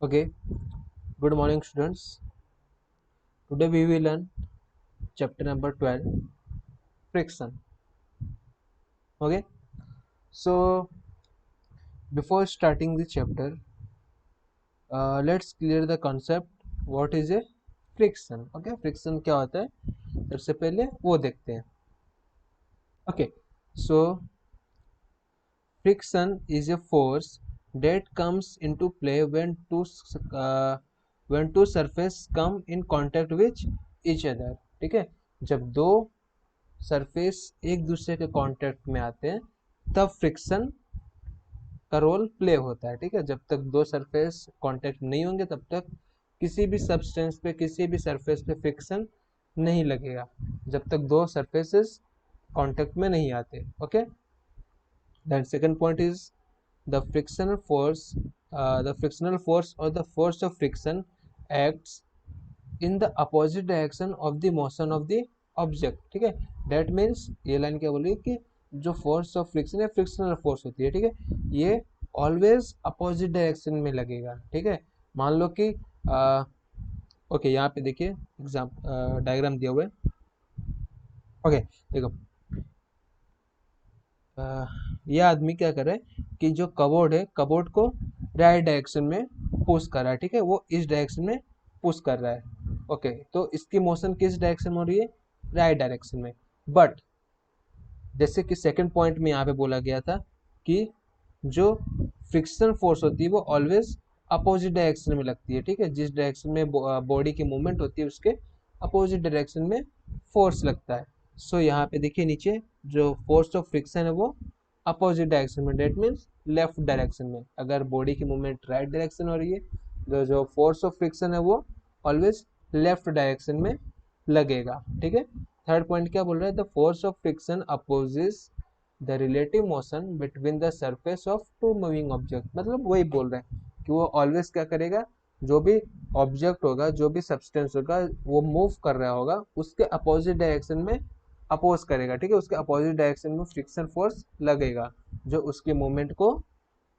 Okay, good morning, students. Today we will learn chapter number 12, friction. Okay, so before starting the chapter, let's clear the concept. What is a friction? Okay, friction क्या होता है? सबसे पहले वो देखते हैं. Okay, so friction is a force that comes into play uh, when two surface come in contact with each other. ठीक है, जब दो सरफेस एक दूसरे के कांटेक्ट में आते हैं तब फ्रिक्शन का रोल प्ले होता है. ठीक है, जब तक दो सरफेस कांटेक्ट नहीं होंगे तब तक किसी भी सब्सटेंस पे किसी भी सरफेस पे फ्रिक्शन नहीं लगेगा, जब तक दो सरफेसेस कांटेक्ट में नहीं आते. Okay, then second point is the frictional force. The frictional force और the force of friction acts in the opposite direction of the motion of the object. ठीक है, डेट मीन्स ये लाइन क्या बोल रही है कि जो फोर्स ऑफ फ्रिक्शन है फ्रिक्शनल फोर्स होती है. ठीक है, ये ऑलवेज अपोजिट डायरेक्शन में लगेगा. ठीक है, मान लो कि ओके यहाँ पे देखिए एग्जाम डायग्राम दिया हुआ है. ओके देखो, ये आदमी क्या कर रहा है कि जो कबोर्ड है कबोर्ड को राइट डायरेक्शन में पुश कर रहा है. ठीक है, वो इस डायरेक्शन में पुश कर रहा है. ओके, तो इसकी मोशन किस डायरेक्शन में हो रही है? राइट डायरेक्शन में. बट जैसे कि सेकंड पॉइंट में यहाँ पे बोला गया था कि जो फ्रिक्शन फोर्स होती है वो ऑलवेज अपोजिट डायरेक्शन में लगती है. ठीक है, जिस डायरेक्शन में बॉडी की मूवमेंट होती है उसके अपोजिट डायरेक्शन में फोर्स लगता है. सो यहाँ पे देखिए नीचे जो फोर्स ऑफ फ्रिक्शन है वो अपोजिट डायरेक्शन में, डेट मीन्स लेफ्ट डायरेक्शन में. अगर बॉडी की मूवमेंट राइट डायरेक्शन हो रही है तो जो फोर्स ऑफ फ्रिक्शन है वो ऑलवेज लेफ्ट डायरेक्शन में लगेगा. ठीक है, थर्ड पॉइंट क्या बोल रहा है? The force of friction opposes the relative motion between the surface of two moving object. मतलब वही बोल रहे हैं कि वो ऑलवेज क्या करेगा, जो भी ऑब्जेक्ट होगा जो भी सब्सटेंस होगा वो मूव कर रहा होगा उसके अपोजिट डायरेक्शन में अपोज करेगा. ठीक है, उसके अपोजिट डायरेक्शन में फ्रिक्शन फोर्स लगेगा जो उसके मूवमेंट को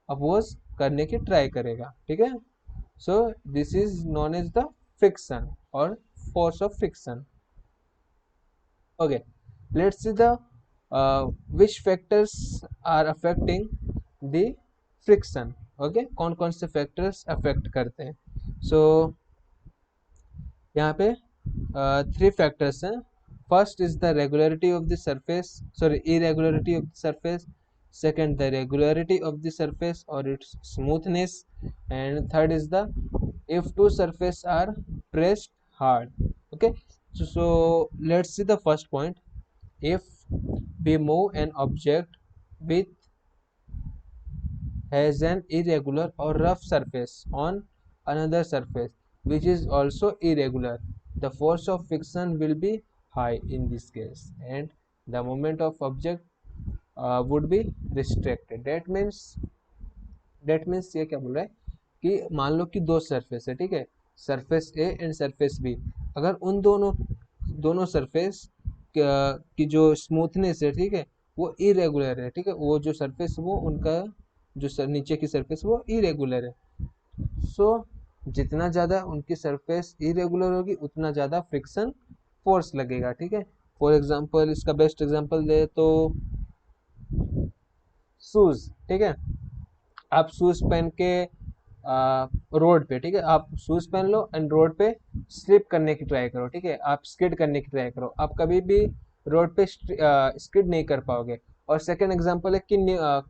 अपोज करने की ट्राई करेगा. ठीक है, so this is known as the friction और force of friction. Okay, let's see the which factors are affecting the friction. Okay, कौन कौन से factors affect करते हैं? So यहाँ पे three factors हैं. First is the regularity of the surface, sorry, irregularity of the surface. Second, the regularity of the surface or its smoothness. And third is the if two surfaces are pressed hard. Okay, so let's see the first point. If we move an object which has an irregular or rough surface on another surface which is also irregular, the force of friction will be high in this case and the moment of object would be restricted. That means ये क्या बोल रहा है कि मान लो कि दो surface है. ठीक है, surface A and surface B. अगर उन दोनों दोनों सरफेस की जो स्मूथनेस है, ठीक है, वो इरेगुलर है. ठीक है, वो जो सरफेस वो उनका जो नीचे की सरफेस वो इरेगुलर है. सो जितना ज़्यादा उनकी सरफेस इरेगुलर होगी उतना ज़्यादा फ्रिक्शन फोर्स लगेगा. ठीक है, फॉर एग्जांपल इसका बेस्ट एग्जांपल दे तो शूज़. ठीक है, आप शूज़ पहन के रोड पे, ठीक है, आप शूज़ पहन लो एंड रोड पे स्लिप करने की ट्राई करो. ठीक है, आप स्किड करने की ट्राई करो, आप कभी भी रोड पे स्किड नहीं कर पाओगे. और सेकंड एग्जांपल है कि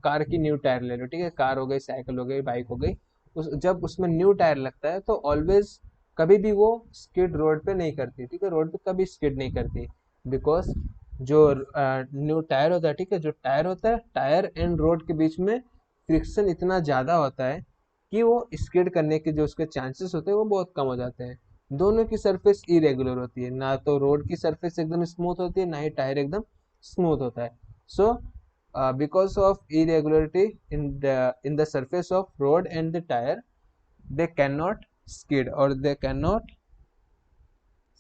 कार की न्यू टायर ले लो. ठीक है, कार हो गई, साइकिल हो गई, बाइक हो गई, जब उसमें न्यू टायर लगता है तो ऑलवेज कभी भी वो स्किड रोड पे नहीं करती. ठीक है, रोड पे कभी स्किड नहीं करती बिकॉज जो न्यू टायर होता है, ठीक है, जो टायर होता है टायर एंड रोड के बीच में फ्रिक्शन इतना ज़्यादा होता है कि वो स्किड करने के जो उसके चांसेस होते हैं वो बहुत कम हो जाते हैं. दोनों की सरफेस इरेगुलर होती है, ना तो रोड की सरफेस एकदम स्मूथ होती है ना ही टायर एकदम स्मूथ होता है. So because of irregularity in the surface of road and the tyre they can not skid और they can not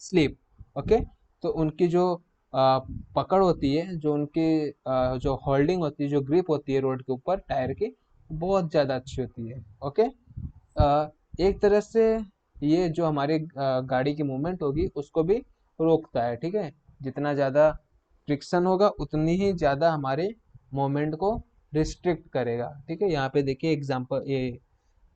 slip. Okay, तो उनकी जो पकड़ होती है, जो उनकी जो होल्डिंग होती है, जो ग्रिप होती है रोड के ऊपर टायर की, बहुत ज़्यादा अच्छी होती है. ओके, एक तरह से ये जो हमारी गाड़ी की मूवमेंट होगी उसको भी रोकता है, ठीक है। जितना ज़्यादा फ्रिक्शन होगा उतनी ही ज़्यादा हमारे मूवमेंट को रिस्ट्रिक्ट करेगा, ठीक है। यहाँ पे देखिए एग्जांपल, ये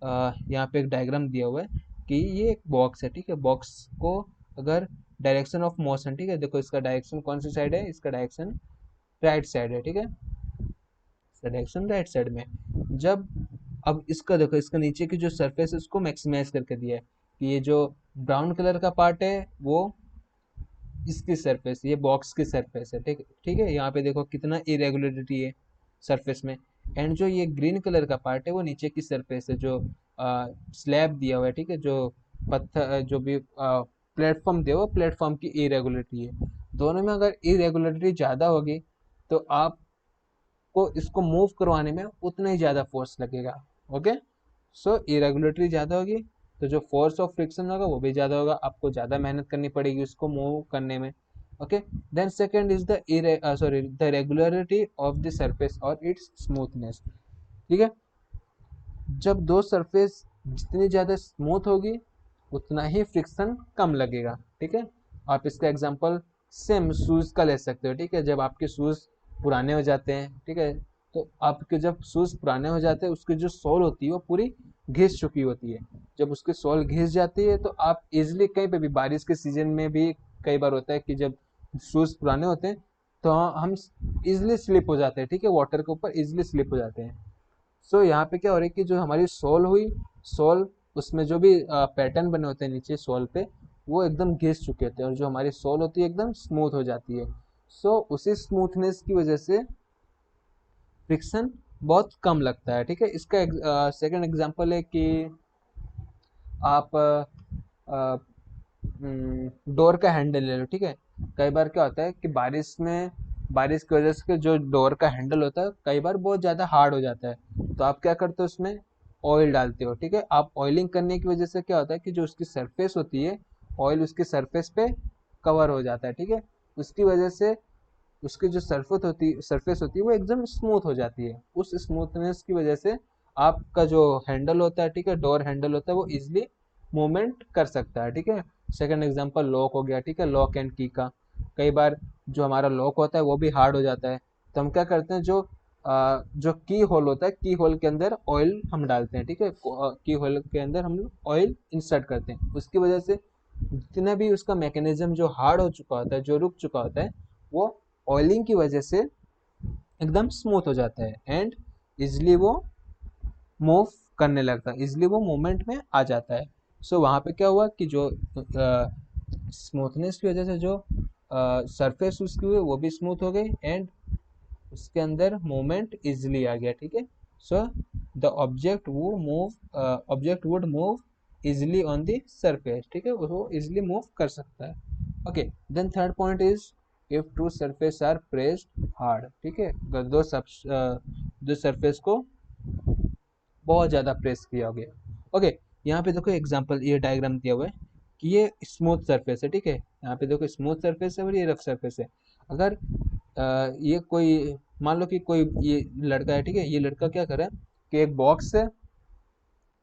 यहाँ पे एक डायग्राम दिया हुआ है कि ये एक बॉक्स है, ठीक है। बॉक्स को अगर डायरेक्शन ऑफ मोशन, ठीक है, देखो इसका डायरेक्शन कौन सी साइड है, इसका डायरेक्शन राइट साइड है, ठीक है, इसका डायरेक्शन राइट साइड में। जब अब इसका देखो, इसका नीचे की जो सरफेस है उसको मैक्सिमाइज करके दिया है कि ये जो ब्राउन कलर का पार्ट है वो इसकी सरफेस, ये बॉक्स की सरफेस है, ठीक है, ठीक है। यहाँ पे देखो कितना इरेगुलरिटी है सरफेस में। एंड जो ये ग्रीन कलर का पार्ट है वो नीचे की सरफेस है, जो स्लैब दिया हुआ है, ठीक है, जो पत्थर, जो भी प्लेटफॉर्म दिया हुआ, प्लेटफॉर्म की इरेगुलरिटी है। दोनों में अगर इरेगुलरिटी ज़्यादा होगी तो आपको इसको मूव करवाने में उतना ही ज़्यादा फोर्स लगेगा। ओके, सो इरेगुलरिटी ज़्यादा होगी तो जो फोर्स ऑफ फ्रिक्शन होगा वो भी ज़्यादा होगा, आपको ज़्यादा मेहनत करनी पड़ेगी उसको मूव करने में। Okay, then second is the regularity of the surface और इट्स स्मूथनेस, ठीक है। जब दो सरफेस जितनी ज़्यादा स्मूथ होगी उतना ही फ्रिक्शन कम लगेगा, ठीक है। आप इसका एग्जांपल सेम शूज़ का ले सकते हो, ठीक है। जब आपके शूज़ पुराने हो जाते हैं, ठीक है, तो आपके जब शूज़ पुराने हो जाते हैं उसकी जो सोल होती है वो पूरी घिस चुकी होती है। जब उसकी सोल घिस जाती है तो आप इजीली कहीं पे भी, बारिश के सीजन में भी कई बार होता है कि जब शूज़ पुराने होते हैं तो हम इजिली स्लिप हो जाते हैं, ठीक है, वाटर के ऊपर इजिली स्लिप हो जाते हैं। सो यहाँ पे क्या हो रहा है कि जो हमारी सोल हुई, सोल उसमें जो भी पैटर्न बने होते हैं नीचे सोल पे वो एकदम घिस चुके होते हैं और जो हमारी सोल होती है एकदम स्मूथ हो जाती है। सो उसी स्मूथनेस की वजह से फ्रिक्शन बहुत कम लगता है, ठीक है। इसका सेकंड एग्जांपल है कि आप डोर का हैंडल ले लो, ठीक है। कई बार क्या होता है कि बारिश में, बारिश की वजह से जो डोर का हैंडल होता है कई बार बहुत ज़्यादा हार्ड हो जाता है, तो आप क्या करते हो उसमें ऑयल डालते हो, ठीक है। आप ऑयलिंग करने की वजह से क्या होता है कि जो उसकी सरफेस होती है, ऑयल उसकी सरफेस पे कवर हो जाता है, ठीक है। उसकी वजह से उसकी जो सरफेस होती है वो एकदम स्मूथ हो जाती है। उस स्मूथनेस की वजह से आपका जो हैंडल होता है, ठीक है, डोर हैंडल होता है, वो इजिली मूवमेंट कर सकता है, ठीक है। सेकंड एग्जांपल लॉक हो गया, ठीक है, लॉक एंड की का। कई बार जो हमारा लॉक होता है वो भी हार्ड हो जाता है, तो हम क्या करते हैं, जो की होल होता है, की होल के अंदर ऑयल हम डालते हैं, ठीक है। की होल के अंदर हम ऑयल इंसर्ट करते हैं, उसकी वजह से जितना भी उसका मैकेनिज्म जो हार्ड हो चुका होता है, जो रुक चुका होता है, वो ऑयलिंग की वजह से एकदम स्मूथ हो जाता है एंड इजिली वो मूव करने लगता है, इजिली वो मूवमेंट में आ जाता है। सो वहाँ पे क्या हुआ कि जो स्मूथनेस की वजह से जो सरफेस उसकी हुई वो भी स्मूथ हो गई एंड उसके अंदर मूवमेंट इजिली आ गया, ठीक है। So the object would move easily on the surface, ठीक है, वो इजिली मूव कर सकता है। Okay, then third point is if two surface are pressed hard, ठीक है। अगर दो सरफेस को बहुत ज़्यादा प्रेस किया गया। ओके, यहाँ पे देखो एग्जांपल, ये डायग्राम दिया हुआ है कि ये स्मूथ सरफेस है, ठीक है। यहाँ पे देखो स्मूथ सरफेस है और ये रफ सरफेस है। अगर ये कोई, मान लो कि कोई ये लड़का है, ठीक है, ये लड़का क्या कर रहा है कि एक बॉक्स है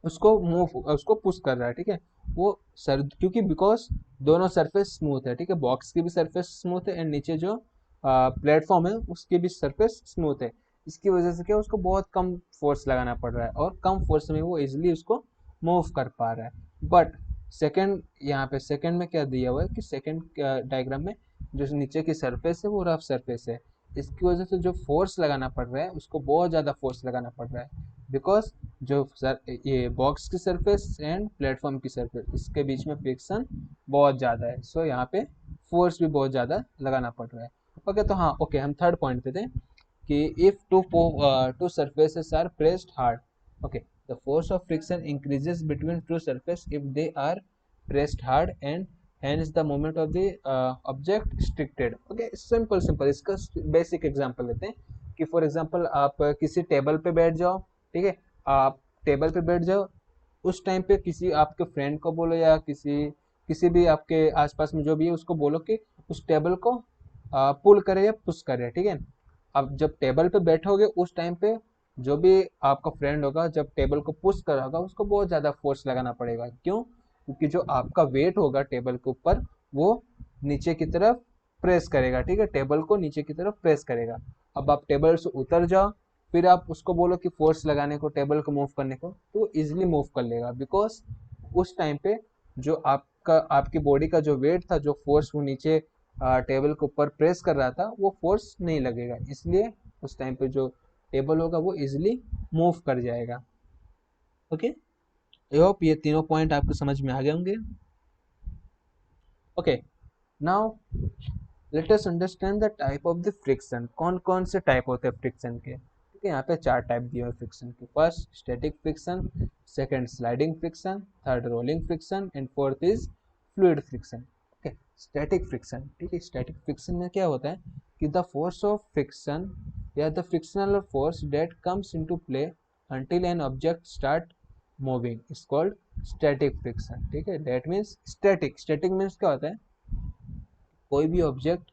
उसको पुश कर रहा है, ठीक है। वो सर, क्योंकि बिकॉज दोनों सरफेस स्मूथ है, ठीक है, बॉक्स की भी सरफेस स्मूथ है एंड नीचे जो प्लेटफॉर्म है उसकी भी सरफेस स्मूथ है। इसकी वजह से क्या उसको बहुत कम फोर्स लगाना पड़ रहा है और कम फोर्स में वो इजिली उसको मूव कर पा रहा है। बट सेकंड, यहाँ पे सेकंड में क्या दिया हुआ है कि सेकंड डायग्राम में जो नीचे की सरफेस है वो रफ सरफेस है, इसकी वजह से जो फोर्स लगाना पड़ रहा है उसको बहुत ज़्यादा फोर्स लगाना पड़ रहा है, बिकॉज जो ये बॉक्स की सरफेस एंड प्लेटफॉर्म की सरफेस इसके बीच में फ्रिक्शन बहुत ज़्यादा है। सो यहाँ पे फोर्स भी बहुत ज़्यादा लगाना पड़ रहा है। ओके, तो हाँ, ओके, हम थर्ड पॉइंट पे थे कि if two surfaces are pressed hard, okay, the force of friction increases between two surfaces if they are pressed hard and hence the moment of the object restricted। okay, simple इसका basic example लेते हैं कि for example आप किसी table पे बैठ जाओ, ठीक है, आप टेबल पे बैठ जाओ, उस टाइम पे किसी आपके फ्रेंड को बोलो या किसी किसी भी आपके आसपास में जो भी है उसको बोलो कि उस टेबल को पुल करे या पुश करे, ठीक है। अब जब टेबल पे बैठोगे उस टाइम पे जो भी आपका फ्रेंड होगा जब टेबल को पुश कर रहा होगा उसको बहुत ज़्यादा फोर्स लगाना पड़ेगा। क्यों? क्योंकि जो आपका वेट होगा टेबल के ऊपर वो नीचे की तरफ प्रेस करेगा, ठीक है, टेबल को नीचे की तरफ प्रेस करेगा। अब आप टेबल से उतर जाओ, फिर आप उसको बोलो कि फोर्स लगाने को, टेबल को मूव करने को, तो वो इजिली मूव कर लेगा। बिकॉज उस टाइम पे जो आपकी बॉडी का जो वेट था, जो फोर्स वो नीचे टेबल के ऊपर प्रेस कर रहा था, वो फोर्स नहीं लगेगा, इसलिए उस टाइम पे जो टेबल होगा वो इजिली मूव कर जाएगा। ओके, आई होप ये तीनों पॉइंट आपको समझ में आ गए होंगे। Okay, now let us understand the type of the friction. कौन कौन से टाइप होते हैं फ्रिक्शन के? ठीक है, यहाँ पे 4 टाइप दिए हुए फ्रिक्शन के। First static friction, second sliding friction, third rolling friction and fourth is fluid friction. Okay, static friction. ठीक है, स्टैटिक फ्रिक्शन में क्या होता है कि द फोर्स ऑफ फ्रिक्शन या the frictional force that comes into play until an object start moving is called static friction। ठीक है, that means static means क्या होता है? कोई भी ऑब्जेक्ट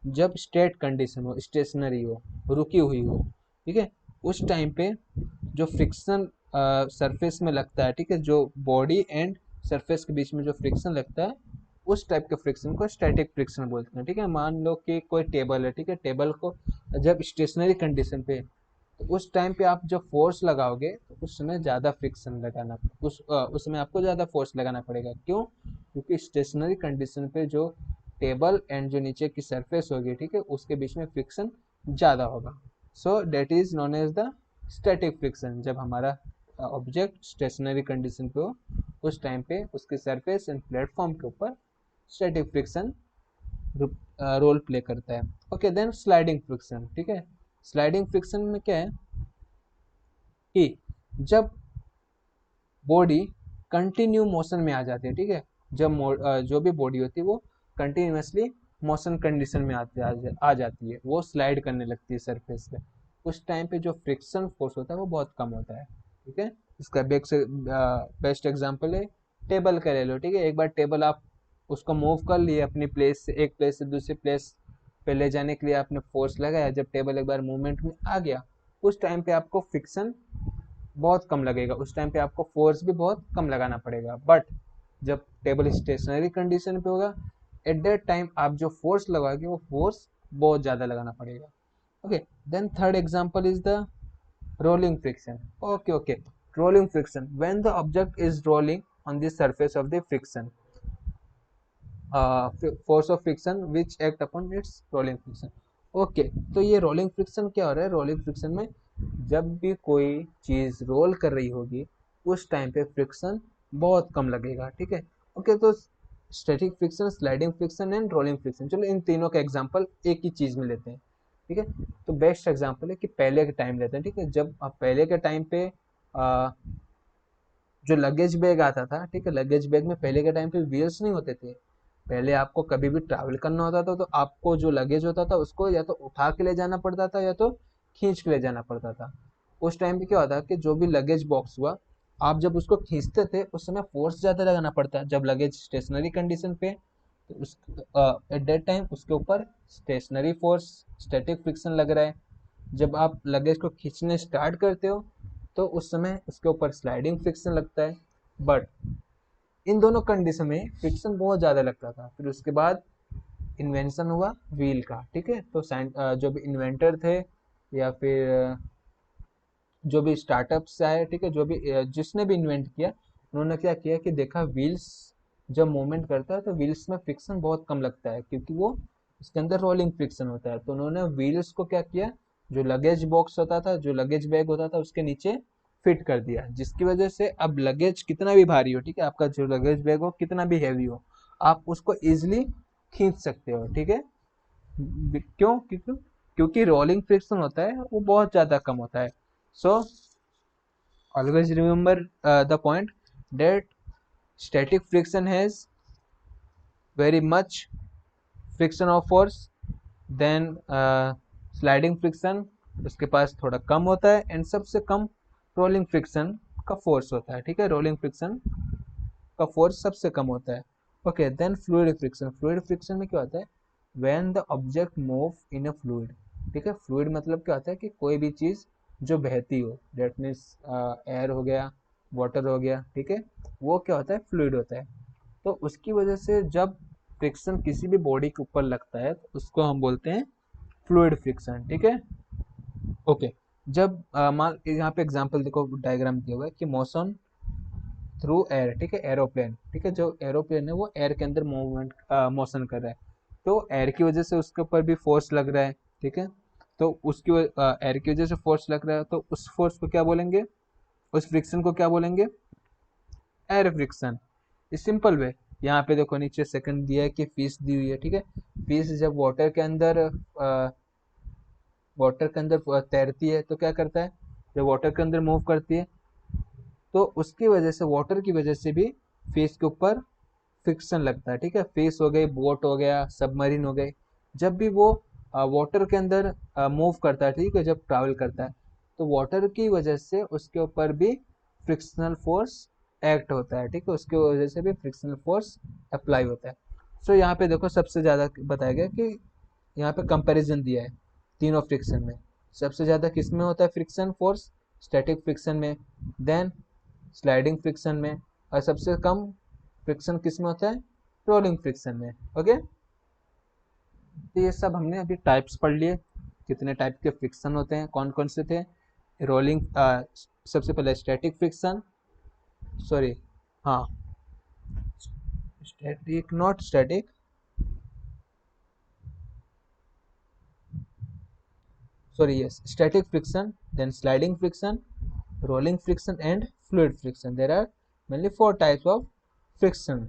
जब स्टेट कंडीशन हो, स्टेशनरी हो, रुकी हुई हो, ठीक है, उस टाइम पे जो फ्रिक्शन सरफेस में लगता है, ठीक है, जो बॉडी एंड सरफेस के बीच में जो फ्रिक्शन लगता है, उस टाइप के फ्रिक्शन को स्टैटिक फ्रिक्शन बोलते हैं। ठीक है, मान लो कि कोई टेबल है, ठीक है, टेबल को जब स्टेशनरी कंडीशन पे, तो उस टाइम पे आप जब फोर्स लगाओगे तो उस समय ज़्यादा फ्रिक्शन लगाना, उस समय आपको ज़्यादा फोर्स लगाना पड़ेगा। क्यों? क्योंकि स्टेशनरी कंडीशन पे जो टेबल एंड जो नीचे की सरफेस होगी, ठीक है, उसके बीच में फ्रिक्शन ज़्यादा होगा। So that is known as the static friction. जब हमारा ऑब्जेक्ट स्टेशनरी कंडीशन पे हो उस टाइम पे उसके सरफेस एंड प्लेटफॉर्म के ऊपर स्टैटिक फ्रिक्शन रोल प्ले करता है। Okay, then sliding friction. ठीक है, स्लाइडिंग फ्रिक्शन में क्या है कि जब बॉडी कंटिन्यू मोशन में आ जाती है, ठीक है, जब जो भी बॉडी होती है वो कंटिन्यूसली मोशन कंडीशन में आ जाती है, वो स्लाइड करने लगती है सरफेस पे, उस टाइम पे जो फ्रिक्शन फोर्स होता है वो बहुत कम होता है। ठीक है, इसका बेस्ट एग्जांपल है टेबल का ले लो। ठीक है, एक बार टेबल आप उसको मूव कर लिए अपनी प्लेस से, एक प्लेस से दूसरी प्लेस पे ले जाने के लिए आपने फोर्स लगाया, जब टेबल एक बार मूवमेंट में आ गया उस टाइम पे आपको फ्रिक्शन बहुत कम लगेगा, उस टाइम पे आपको फोर्स भी बहुत कम लगाना पड़ेगा। बट जब टेबल स्टेशनरी कंडीशन पे होगा एट दैट टाइम आप जो फोर्स लगाओगे वो फोर्स बहुत ज़्यादा लगाना पड़ेगा। Okay, then third example is the rolling friction. Okay, rolling friction, when the object is rolling on the surface of the friction, force of friction which act upon its rolling friction. Okay, तो ये rolling friction क्या हो रहा है? Rolling friction में जब भी कोई चीज़ रोल कर रही होगी उस टाइम पे फ्रिक्शन बहुत कम लगेगा। ठीक है, ओके, तो static friction, sliding friction and rolling friction, चलो इन तीनों का एग्जांपल एक ही चीज़ में लेते हैं। ठीक है, तो बेस्ट एग्जांपल है कि पहले के टाइम लेते हैं। ठीक है, जब आप पहले के टाइम पे जो लगेज बैग आता था, ठीक है, लगेज बैग में पहले के टाइम पे व्हील्स नहीं होते थे। पहले आपको कभी भी ट्रैवल करना होता था तो आपको जो लगेज होता था उसको या तो उठा के ले जाना पड़ता था या तो खींच के ले जाना पड़ता था। उस टाइम पे क्या होता कि जो भी लगेज बॉक्स हुआ, आप जब उसको खींचते थे उस समय फोर्स ज़्यादा लगाना पड़ता है। जब लगेज स्टेशनरी कंडीशन पे, तो उस एट दैट टाइम उसके ऊपर स्टेशनरी फोर्स, स्टैटिक फ्रिक्शन लग रहा है। जब आप लगेज को खींचने स्टार्ट करते हो तो उस समय उसके ऊपर स्लाइडिंग फ्रिक्शन लगता है। बट इन दोनों कंडीशन में फ्रिक्शन बहुत ज़्यादा लगता था। फिर उसके बाद इन्वेंशन हुआ व्हील का। ठीक है, तो जो भी इन्वेंटर थे या फिर जो भी स्टार्टअप्स आए, ठीक है, जो भी जिसने भी इन्वेंट किया, उन्होंने क्या किया कि देखा व्हील्स जब मूवमेंट करता है तो व्हील्स में फ्रिक्शन बहुत कम लगता है क्योंकि वो उसके अंदर रोलिंग फ्रिक्शन होता है। तो उन्होंने व्हील्स को क्या किया, जो लगेज बॉक्स होता था, जो लगेज बैग होता था उसके नीचे फिट कर दिया, जिसकी वजह से अब लगेज कितना भी भारी हो, ठीक है, आपका जो लगेज बैग हो कितना भी हैवी हो, आप उसको इजिली खींच सकते हो। ठीक है, क्यों? क्योंकि रोलिंग फ्रिक्शन होता है वो बहुत ज़्यादा कम होता है। सो always remember the point that static friction has very much friction of force, then sliding friction उसके पास थोड़ा कम होता है, एंड सबसे कम रोलिंग फ्रिक्शन का फोर्स होता है। ठीक है, रोलिंग फ्रिक्शन का फोर्स सबसे कम होता है। Okay, then fluid friction. Fluid friction में क्या होता है? When the object move in a fluid. ठीक है, फ्लूइड मतलब क्या होता है कि कोई भी चीज़ जो बहती हो, डेट मीन्स एयर हो गया, वाटर हो गया, ठीक है, वो क्या होता है, फ्लूइड होता है। तो उसकी वजह से जब फ्रिक्शन किसी भी बॉडी के ऊपर लगता है तो उसको हम बोलते हैं फ्लूइड फ्रिक्शन, ठीक है। ओके, जब मान यहाँ पे एग्जांपल देखो, डायग्राम दिया हुआ है कि मोशन थ्रू एयर, ठीक है, एरोप्लेन, ठीक है, जो एरोप्लेन है वो एयर के अंदर मूवमेंट मोशन कर रहा है, तो एयर की वजह से उसके ऊपर भी फोर्स लग रहा है, ठीक है। तो उसकी एयर की वजह से फोर्स लग रहा है, तो उस फोर्स को क्या बोलेंगे, उस फ्रिक्शन को क्या बोलेंगे, एयर फ्रिक्शन। इस सिंपल वे। यहाँ पे देखो नीचे सेकंड दिया है कि फिश दी हुई है, ठीक है। फिश जब वाटर के अंदर तैरती है तो क्या करता है, जब वाटर के अंदर मूव करती है तो उसकी वजह से, वाटर की वजह से भी फेस के ऊपर फ्रिक्शन लगता है, ठीक है। फेस हो गई, बोट हो गया, सबमरीन हो गई, जब भी वो वाटर के अंदर मूव करता है, ठीक है, जब ट्रैवल करता है तो वाटर की वजह से उसके ऊपर भी फ्रिक्शनल फोर्स एक्ट होता है, ठीक है, उसकी वजह से भी फ्रिक्शनल फोर्स अप्लाई होता है। सो यहाँ पे देखो सबसे ज़्यादा बताया गया कि यहाँ पे कंपैरिजन दिया है तीनों फ्रिक्शन में, सबसे ज़्यादा किस में होता है फ्रिक्शन फोर्स, स्टैटिक फ्रिक्शन में, देन स्लाइडिंग फ्रिक्शन में, और सबसे कम फ्रिक्शन किस में होता है, रोलिंग फ्रिक्शन में। ओके, तो ये सब हमने अभी टाइप्स पढ़ लिए, कितने टाइप के फ्रिक्शन होते हैं, कौन कौन से थे। रोलिंग, सबसे पहले स्टैटिक फ्रिक्शन, सॉरी, हाँ, static not static, sorry, yes, static friction, then sliding friction, rolling friction and fluid friction. There are mainly four types of friction.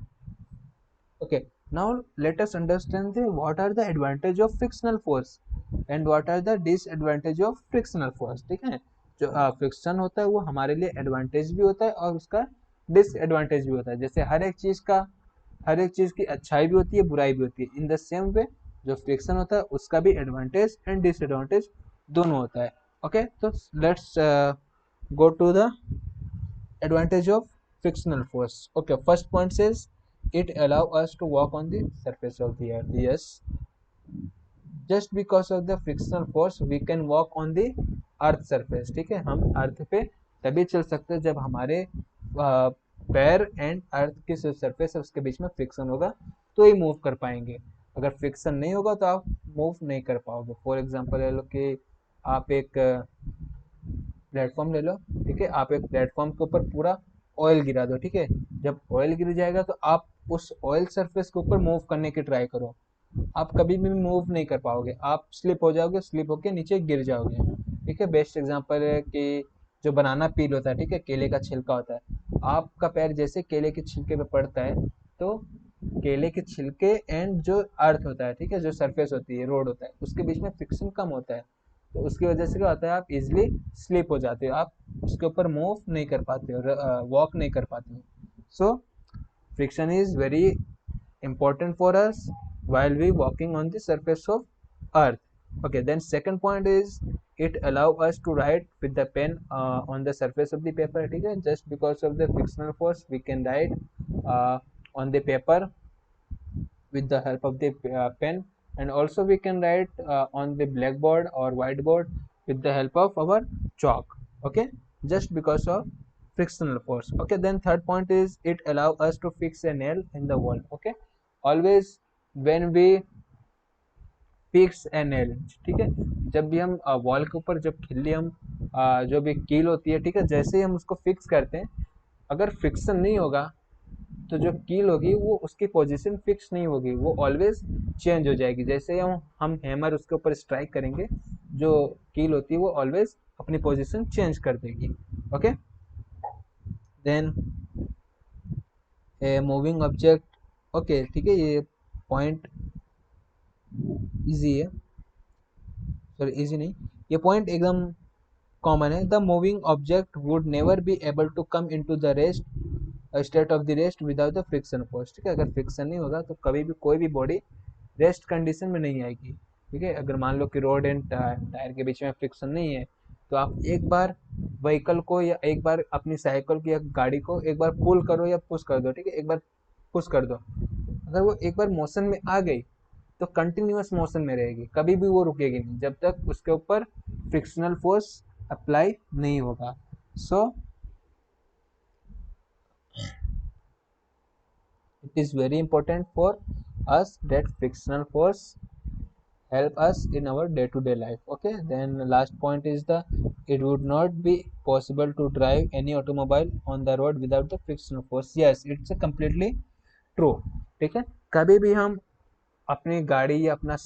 Okay, now let us understand what are the advantage of frictional force and what are the disadvantage of frictional force, ठीक है। जो friction होता है वो हमारे लिए advantage भी होता है और उसका डिसएडवांटेज भी होता है। जैसे हर एक चीज की अच्छाई भी होती है, बुराई भी होती है, इन द सेम वे जो फ्रिक्शन होता है उसका भी एडवांटेज एंड डिसएडवांटेज दोनों होता है। ओके, तो let's go to the advantage of frictional force. Okay, first point says it allow us to walk on the surface of the earth. Yes, just because of the frictional force we can walk on the earth surface, ठीक है, हम अर्थ पे तभी चल सकते हैं जब हमारे पैर एंड अर्थ की जो सरफेस है उसके बीच में फ्रिक्शन होगा तो ही मूव कर पाएंगे। अगर फ्रिक्शन नहीं होगा तो आप मूव नहीं कर पाओगे। फॉर एग्जांपल ले लो कि आप एक प्लेटफॉर्म ले लो, ठीक है, आप एक प्लेटफॉर्म के ऊपर पूरा ऑयल गिरा दो, ठीक है, जब ऑयल गिर जाएगा तो आप उस ऑयल सरफेस के ऊपर मूव करने की ट्राई करो, आप कभी भी मूव नहीं कर पाओगे, आप स्लिप हो जाओगे, स्लिप होके नीचे गिर जाओगे, ठीक है। बेस्ट एग्जांपल है कि जो बनाना पील होता है, ठीक है, केले का छिलका होता है, आपका पैर जैसे केले के छिलके पे पड़ता है तो केले के छिलके एंड जो अर्थ होता है, ठीक है, जो सरफेस होती है, रोड होता है, उसके बीच में फ्रिक्शन कम होता है, तो उसकी वजह से क्या होता है, आप इजिली स्लिप हो जाते हो, आप उसके ऊपर मूव नहीं कर पाते हो, वॉक नहीं कर पाते हो। So friction is very important for us while we walking on the surface of earth. Okay, then second point is it allow us to write with the pen on the surface of the paper, ठीक है, just because of the frictional force we can write uh, on the paper with the help of the pen, and also we can write on the blackboard or whiteboard with the help of our chalk. Okay, just because of frictional force. Okay, then third point is it allow us to fix a nail in the wall. Okay, always when we fix a nail, ठीक है, जब भी हम wall के ऊपर जब खिल्ली हम जो भी कील होती है, ठीक है, जैसे ही हम उसको फिक्स करते हैं, अगर फ्रिक्शन नहीं होगा तो जो कील होगी वो उसकी पोजीशन फिक्स नहीं होगी, वो ऑलवेज चेंज हो जाएगी। जैसे ही हम हैमर उसके ऊपर स्ट्राइक करेंगे, जो कील होती है वो ऑलवेज अपनी पोजीशन चेंज कर देगी। Okay, then a moving object, okay, ठीक है, ये पॉइंट इजी है, सॉरी इजी नहीं, ये पॉइंट एकदम कॉमन है। The moving object would never be able to come into the rest state of the rest without the friction force, ठीक है, अगर फ्रिक्शन नहीं होगा तो कभी भी कोई भी बॉडी रेस्ट कंडीशन में नहीं आएगी, ठीक है। अगर मान लो कि रोड एंड टायर के बीच में फ्रिक्शन नहीं है तो आप एक बार व्हीकल को या एक बार अपनी साइकिल की या गाड़ी को एक बार पुल करो या पुश कर दो, ठीक है, एक बार पुश कर दो, अगर वो एक बार मोशन में आ गई तो कंटिन्यूअस मोशन में रहेगी, कभी भी वो रुकेगी नहीं जब तक उसके ऊपर फ्रिक्शनल फोर्स अप्लाई नहीं होगा। सो it is very important for us that frictional force help us in our day-to-day life. Okay, then last point is the it would not be possible to drive any automobile on the road without the frictional force. Yes, it's a completely true. ठीक है, कभी भी हम अपनी गाड़ी या अपना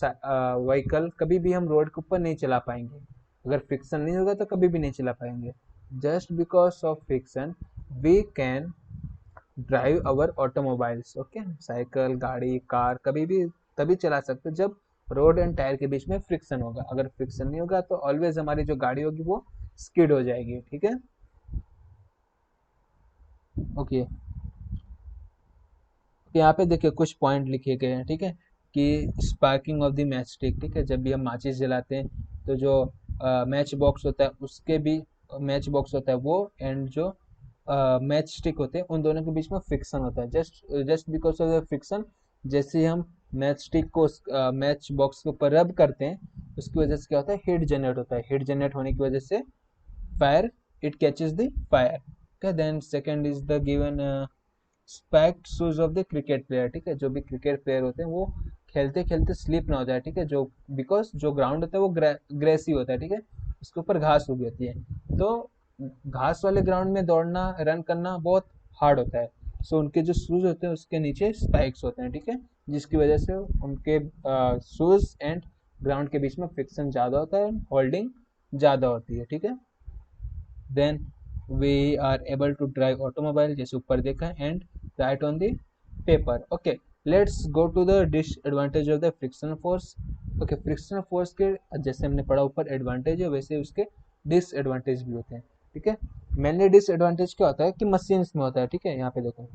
vehicle कभी भी हम रोड के ऊपर नहीं चला पाएंगे, अगर फ्रिक्शन नहीं होगा तो कभी भी नहीं चला पाएंगे। Just because of friction we can drive our automobiles. Okay, cycle, गाड़ी, कार कभी भी तभी चला सकते जब रोड एंड टायर के बीच में फ्रिक्शन होगा। अगर फ्रिक्शन नहीं होगा तो ऑलवेज हमारी जो गाड़ी होगी वो स्किड हो जाएगी। ठीक है, ओके, यहाँ पे देखिए कुछ पॉइंट लिखे गए हैं। ठीक है, कि sparking of the match stick. ठीक है, जब भी हम माचिस जलाते हैं तो जो मैच बॉक्स होता है उसके भी मैच बॉक्स होता है वो एंड जो मैच स्टिक होते हैं उन दोनों के बीच में फ्रिक्शन होता है। Just because of the friction, जैसे ही हम मैच स्टिक को मैच बॉक्स के ऊपर रब करते हैं उसकी वजह से क्या होता है, हीट जनरेट होता है। हीट जनरेट होने की वजह से fire, it catches the fire. Okay, then second is the given spiked shoes of the cricket player. ठीक है, जो भी क्रिकेट प्लेयर होते हैं वो खेलते खेलते स्लिप ना हो जाए। ठीक है, जो बिकॉज जो ग्राउंड होता है वो ग्रेसी होता है। ठीक है, उसके ऊपर घास उगी होती है, तो घास वाले ग्राउंड में दौड़ना, रन करना बहुत हार्ड होता है। सो उनके जो शूज होते हैं उसके नीचे स्पाइक्स होते हैं। ठीक है, जिसकी वजह से उनके शूज एंड ग्राउंड के बीच में फ्रिक्शन ज़्यादा होता है, होल्डिंग ज़्यादा होती है। ठीक है, then we are able to drive automobile, जैसे ऊपर देखा, and write on the paper. Okay, let's go to the disadvantage of the frictional force. Okay, frictional force के जैसे हमने पढ़ा ऊपर एडवांटेज है, वैसे उसके डिसएडवांटेज भी होते हैं। ठीक है, मेनली डिसएडवांटेज क्या होता है कि मशीन्स में होता है। ठीक है, यहाँ पे देखो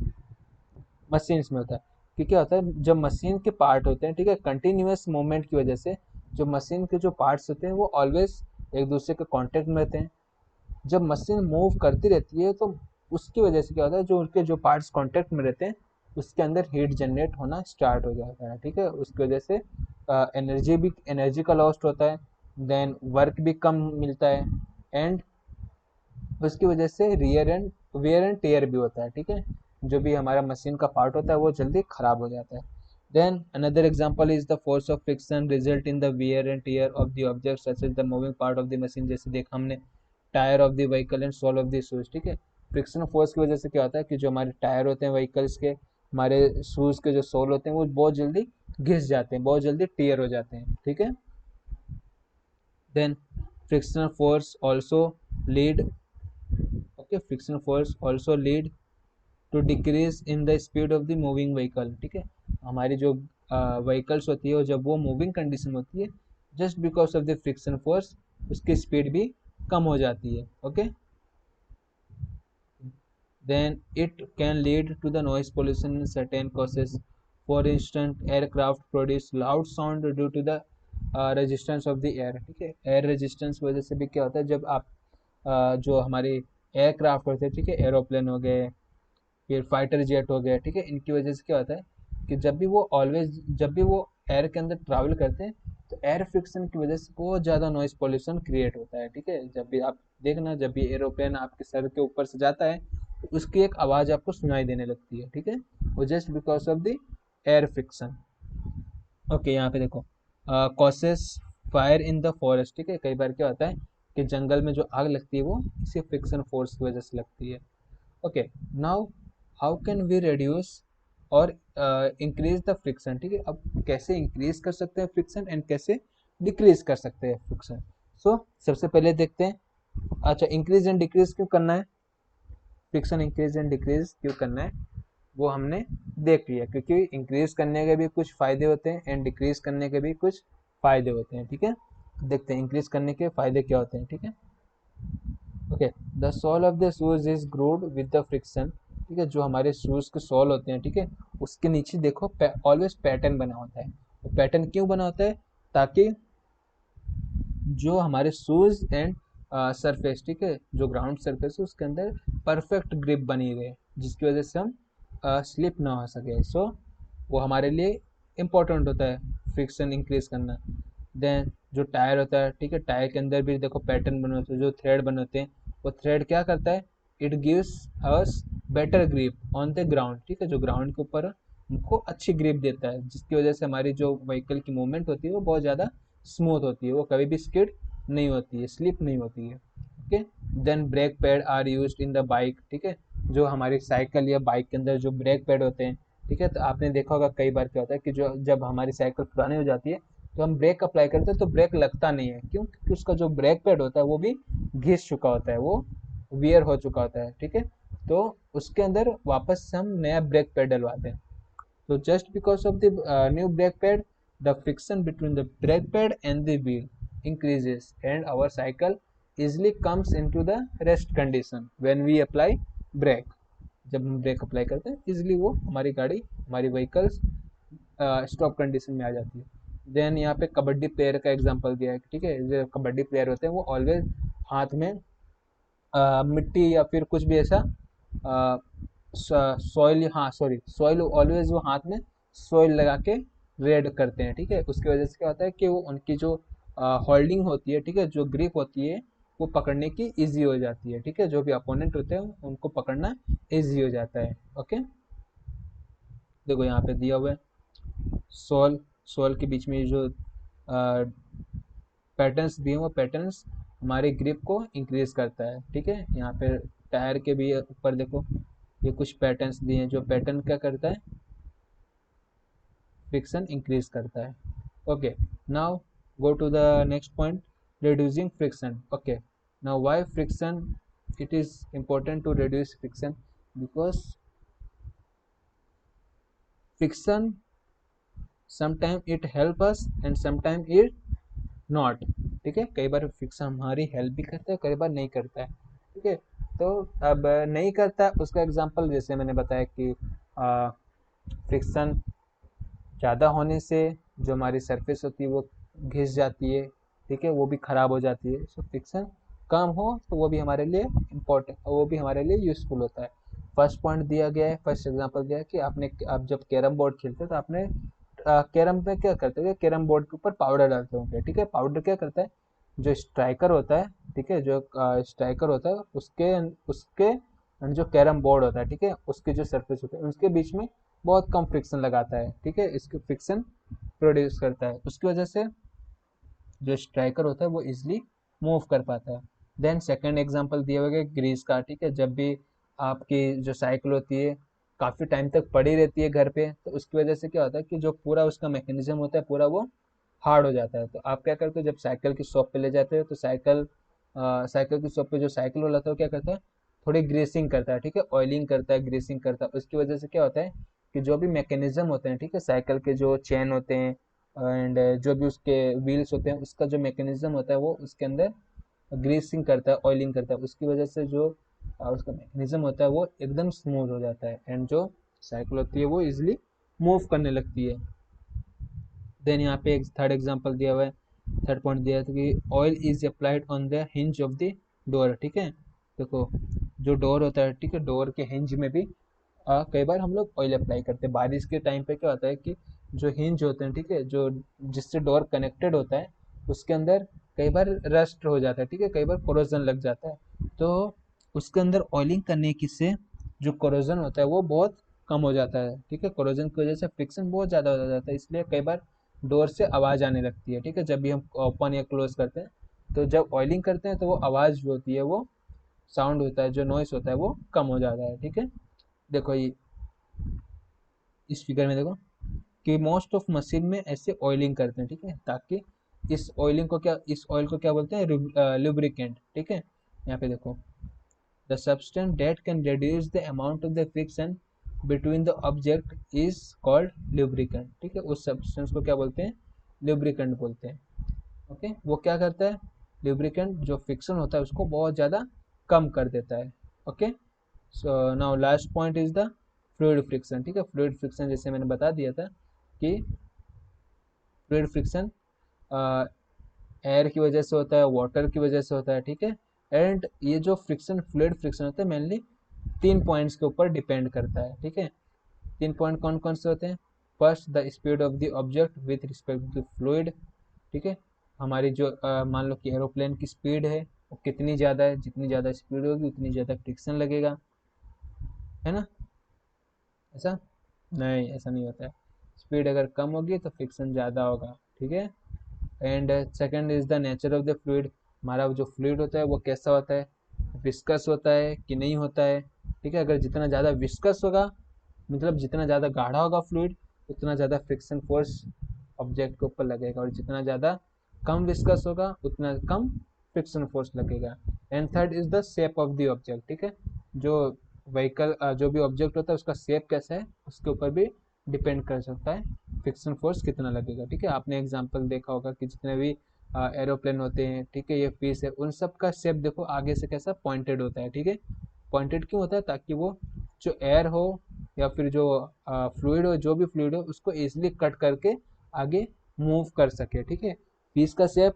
मशीन्स में होता है कि क्या होता है, जब मशीन के पार्ट होते हैं, ठीक है, कंटिन्यूस मूवमेंट की वजह से जो मशीन के जो पार्ट्स होते हैं वो ऑलवेज एक दूसरे के कांटेक्ट में रहते हैं। जब मशीन मूव करती रहती है तो उसकी वजह से क्या होता है, जो उनके जो पार्ट्स कांटेक्ट में रहते हैं उसके अंदर हीट जनरेट होना स्टार्ट हो जाता है। ठीक है, उसकी वजह से एनर्जी का लॉस्ट होता है, देन वर्क भी कम मिलता है, एंड उसकी वजह से वेयर एंड टेयर भी होता है। ठीक है, जो भी हमारा मशीन का पार्ट होता है वो जल्दी खराब हो जाता है। Then another example is the force of friction result in the wear and tear of the object such as the moving part of the machine. जैसे देख हमने tyre of the vehicle and sole of the shoes. ठीक है, friction force की वजह से क्या होता है कि जो हमारे टायर होते हैं व्हीकल्स के, हमारे शूज के जो सोल होते हैं वो बहुत जल्दी घिस जाते हैं, बहुत जल्दी टीयर हो जाते हैं। ठीक है, then frictional force also lead, okay, frictional force also lead to decrease in the speed of the moving vehicle. ठीक है, हमारी जो व्हीकल्स होती है जब वो मूविंग कंडीशन होती है, just because of the friction force उसकी स्पीड भी कम हो जाती है। Okay, then it can lead to the noise pollution in certain causes. For instance, aircraft produce loud sound due to the resistance of the air। ठीक है, air resistance वजह से भी क्या होता है, जब आप जो हमारे एयरक्राफ्ट होते हैं, ठीक है, एरोप्लेन हो गए, फिर फाइटर जेट हो गया, ठीक है, इनकी वजह से क्या होता है कि जब भी वो एयर के अंदर ट्रैवल करते हैं तो एयर फ्रिक्शन की वजह से बहुत ज़्यादा नॉइस पोल्यूशन क्रिएट होता है। ठीक है, जब भी आप देखना, जब भी एरोप्लेन आपके सर के ऊपर से जाता है तो उसकी एक आवाज़ आपको सुनाई देने लगती है। ठीक है, वो just because of the air friction. Okay, यहाँ पे देखो causes fire in the forest. ठीक है, कई बार क्या होता है कि जंगल में जो आग लगती है वो इसी फ्रिक्शन फोर्स की वजह से लगती है। Okay, now how can we reduce और इंक्रीज द फ्रिक्शन। ठीक है, अब कैसे इंक्रीज कर सकते हैं फ्रिक्शन एंड कैसे डिक्रीज कर सकते हैं फ्रिक्शन। सो सबसे पहले देखते हैं, अच्छा इंक्रीज एंड डिक्रीज क्यों करना है, फ्रिक्शन इंक्रीज एंड डिक्रीज क्यों करना है वो हमने देख लिया, क्योंकि इंक्रीज करने के भी कुछ फायदे होते हैं एंड डिक्रीज करने के भी कुछ फायदे होते हैं। ठीक है, देखते हैं इंक्रीज करने के फायदे क्या होते हैं। ठीक है, okay, the sole of the shoes is grooved with the friction. ठीक है, जो हमारे शूज के सोल होते हैं, ठीक है, उसके नीचे देखो ऑलवेज पैटर्न बना होता है। वो पैटर्न क्यों बना होता है, ताकि जो हमारे शूज एंड सरफेस, ठीक है, जो ग्राउंड सरफेस है उसके अंदर परफेक्ट ग्रिप बनी रहे, जिसकी वजह से हम स्लिप ना हो सके। सो वो हमारे लिए इम्पोर्टेंट होता है फ्रिक्शन इंक्रीज करना। देन जो टायर होता है, ठीक है, टायर के अंदर भी देखो पैटर्न बने होते हैं, जो थ्रेड बने होते हैं, वो थ्रेड क्या करता है, it gives us better grip on the ground, ठीक है, जो ग्राउंड के ऊपर हमको अच्छी ग्रिप देता है, जिसकी वजह से हमारी जो व्हीकल की मूवमेंट होती है वो बहुत ज़्यादा स्मूथ होती है, वो कभी भी स्किड नहीं होती है, स्लिप नहीं होती है। Okay, then brake pad are use in the bike, ठीक है, जो हमारी साइकिल या बाइक के अंदर जो ब्रेक पैड होते हैं, ठीक है, तो आपने देखा होगा कई बार क्या होता है कि जो जब हमारी साइकिल पुरानी हो जाती है तो हम ब्रेक अप्लाई करते हैं तो ब्रेक लगता नहीं है, क्यों, क्योंकि उसका जो ब्रेक पैड होता है वो भी घिस चुका होता है, वो वियर हो चुका होता है, ठीक है, तो उसके अंदर वापस से हम नया ब्रेक पैड डलवाते हैं। तो just because of the new brake pad, the friction between the brake pad and the wheel increases and our cycle easily comes into the rest condition when we apply brake। जब हम break apply करते हैं easily वो हमारी गाड़ी, हमारी vehicles stop condition में आ जाती है। देन यहाँ पे कबड्डी प्लेयर का एग्जांपल दिया है, ठीक है, जो कबड्डी प्लेयर होते हैं वो ऑलवेज हाथ में मिट्टी या फिर कुछ भी ऐसा सॉइल, हाँ सॉरी सॉइल, ऑलवेज वो हाथ में सॉइल लगा के रेड करते हैं, ठीक है, उसकी वजह से क्या होता है कि वो उनकी जो होल्डिंग होती है, ठीक है, जो ग्रिप होती है वो पकड़ने की इजी हो जाती है, ठीक है, जो भी अपोनेंट होते हैं उनको पकड़ना इजी हो जाता है। ओके, देखो यहाँ पे दिया हुआ है सोल, सोल के बीच में जो पैटर्न्स दिए हैं वो पैटर्न्स हमारे ग्रिप को इंक्रीज करता है, ठीक है, यहाँ पे टायर के भी ऊपर देखो ये कुछ पैटर्न्स दिए हैं, जो पैटर्न क्या करता है, फ्रिक्शन इंक्रीज करता है। Okay, now go to the next point, reducing friction। okay, now why friction, it is important to reduce friction because friction sometimes it help us and sometimes it not, ठीक है, कई बार friction हमारी help भी करता है, कई बार नहीं करता है, ठीक है, तो अब नहीं करता उसका एग्जांपल जैसे मैंने बताया कि फ्रिक्शन ज़्यादा होने से जो हमारी सरफेस होती है वो घिस जाती है, ठीक है, वो भी ख़राब हो जाती है। सो फ्रिक्शन कम हो तो वो भी हमारे लिए इम्पोर्टेंट, वो भी हमारे लिए यूज़फुल होता है। फर्स्ट पॉइंट दिया गया है, फर्स्ट एग्जांपल दिया है कि आप जब कैरम बोर्ड खेलते हो तो आपने कैरम में क्या करते हो, कैरम बोर्ड के ऊपर पाउडर डालते होंगे, ठीक है, पाउडर क्या करता है, जो स्ट्राइकर होता है, ठीक है, जो स्ट्राइकर होता है उसके उसके जो कैरम बोर्ड होता है, ठीक है, उसके जो सरफेस होते हैं उसके बीच में बहुत कम फ्रिक्शन लगाता है, ठीक है, इसके फ्रिक्शन प्रोड्यूस करता है, उसकी वजह से जो स्ट्राइकर होता है वो इजिली मूव कर पाता है। देन सेकंड एग्जांपल दिया हुआ है ग्रीस का, ठीक है, जब भी आपकी जो साइकिल होती है काफ़ी टाइम तक पड़ी रहती है घर पे, तो उसकी वजह से क्या होता है कि जो पूरा उसका मैकेनिज्म होता है पूरा वो हार्ड हो जाता है, तो आप क्या करते हो जब साइकिल की शॉप पे ले जाते हो तो साइकिल की शॉप पे जो साइकिल वाला था वो क्या करता है, थोड़ी ग्रेसिंग करता है, ठीक है, ऑयलिंग करता है, ग्रेसिंग करता है, उसकी वजह से क्या होता है कि जो भी मैकेनिज्म होते हैं, ठीक है, साइकिल के जो चेन होते हैं एंड जो भी उसके व्हील्स होते हैं उसका जो मैकेनिज्म होता है वो उसके अंदर ग्रीसिंग करता है, ऑयलिंग करता है, उसकी वजह से जो उसका मैकेनिज्म होता है वो एकदम स्मूथ हो जाता है एंड जो साइकिल होती है वो इजिली मूव करने लगती है। देन यहाँ पे एक थर्ड एग्जांपल दिया हुआ है, थर्ड पॉइंट दिया है कि oil is applied on the hinge of the door, ठीक है, देखो जो डोर होता है, ठीक है, डोर के हिंज में भी कई बार हम लोग ऑयल अप्लाई करते हैं। बारिश के टाइम पे क्या होता है कि जो हिंज होते हैं, ठीक है, जो जिससे डोर कनेक्टेड होता है उसके अंदर कई बार रस्ट हो जाता है, ठीक है, कई बार कोरोजन लग जाता है, तो उसके अंदर ऑयलिंग करने की से जो कोरोजन होता है वो बहुत कम हो जाता है, ठीक है, कोरोजन की वजह से फ्रिक्शन बहुत ज़्यादा हो जाता है, इसलिए कई बार डोर से आवाज़ आने लगती है, ठीक है, जब भी हम ओपन या क्लोज करते हैं, तो जब ऑयलिंग करते हैं तो वो आवाज़ जो होती है वो साउंड होता है, जो नॉइस होता है वो कम हो जाता है, ठीक है। देखो ये इस फिगर में देखो कि मोस्ट ऑफ मशीन में ऐसे ऑयलिंग करते हैं, ठीक है, ताकि इस ऑयल को क्या बोलते हैं, लुब्रिकेंट, ठीक है, यहाँ पे देखो the substance date can reduce the amount of the friction between the object is called lubricant, ठीक है, उस सब्सटेंस को क्या बोलते हैं, लुब्रिकेंट बोलते हैं। ओके, वो क्या करता है, लुब्रिकेंट जो फ्रिक्शन होता है उसको बहुत ज़्यादा कम कर देता है। Okay, so now last point is the fluid friction, ठीक है, फ्लूइड फ्रिक्शन जैसे मैंने बता दिया था कि फ्लूइड फ्रिक्शन एयर की वजह से होता है, वाटर की वजह से होता है, ठीक है, एंड ये जो फ्रिक्शन फ्लूइड फ्रिक्शन होता है मेनली 3 पॉइंट्स के ऊपर डिपेंड करता है, ठीक है, 3 पॉइंट कौन कौन से होते हैं, first the speed of the object with respect to fluid, ठीक है, हमारी जो मान लो कि एरोप्लेन की स्पीड है वो कितनी ज़्यादा है, जितनी ज़्यादा स्पीड होगी उतनी ज़्यादा फ्रिक्शन लगेगा, है ना। ऐसा नहीं, ऐसा नहीं होता है। स्पीड अगर कम होगी तो फ्रिक्शन ज़्यादा होगा, ठीक है। And second is the nature of the fluid. हमारा जो फ्लूइड होता है वो कैसा होता है, विस्कस होता है कि नहीं होता है, ठीक है। अगर जितना ज़्यादा विस्कस होगा, मतलब जितना ज़्यादा गाढ़ा होगा फ्लूइड, उतना ज़्यादा फ्रिक्शन फोर्स ऑब्जेक्ट के ऊपर लगेगा, और जितना ज़्यादा कम विस्कस होगा उतना कम फ्रिक्शन फोर्स लगेगा। And third is the shape of the object, ठीक है। जो व्हीकल जो भी ऑब्जेक्ट होता है उसका शेप कैसा है उसके ऊपर भी डिपेंड कर सकता है फ्रिक्शन फोर्स कितना लगेगा, ठीक है। आपने एग्जांपल देखा होगा कि जितने भी एरोप्लेन होते हैं, ठीक है, ये फिश है, उन सब का शेप देखो आगे से कैसा पॉइंटेड होता है, ठीक है। पॉइंटेड क्यों होता है, ताकि वो जो एयर हो या फिर जो फ्लूइड हो, जो भी फ्लूइड हो उसको इजिली कट करके आगे मूव कर सके, ठीक है। फिश का शेप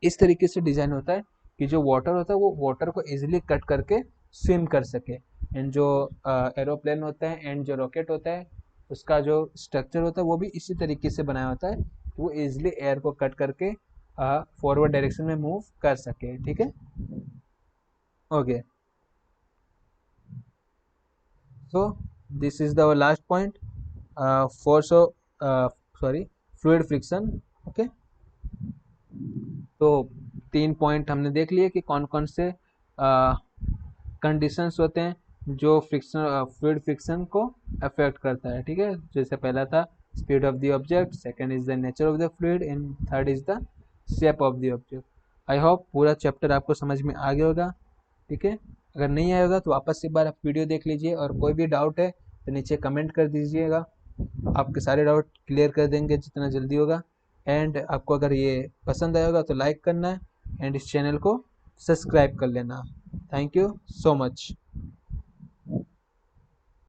इस तरीके से डिजाइन होता है कि जो वाटर होता है वो वाटर को इजिली कट करके स्विम कर सके। एंड जो एरोप्लेन होता है एंड जो रॉकेट होता है उसका जो स्ट्रक्चर होता है वो भी इसी तरीके से बनाया होता है कि वो इजिली एयर को कट करके फॉरवर्ड डायरेक्शन में मूव कर सके, ठीक है। Okay, so this is the last point, force sorry fluid friction. Okay, तो 3 पॉइंट हमने देख लिए कि कौन कौन से कंडीशंस होते हैं जो फ्रिक्शन फ्लूइड फ्रिक्शन को अफेक्ट करता है, ठीक है। जैसे पहला था speed of the object, second is the nature of the fluid, and third is the shape of the object. I hope पूरा चैप्टर आपको समझ में आ गया होगा, ठीक है। अगर नहीं आया होगा तो वापस एक बार आप वीडियो देख लीजिए, और कोई भी डाउट है तो नीचे कमेंट कर दीजिएगा, आपके सारे डाउट क्लियर कर देंगे जितना जल्दी होगा। एंड आपको अगर ये पसंद आया होगा तो लाइक करना है, एंड इस चैनल को सब्सक्राइब कर लेना। Thank you so much.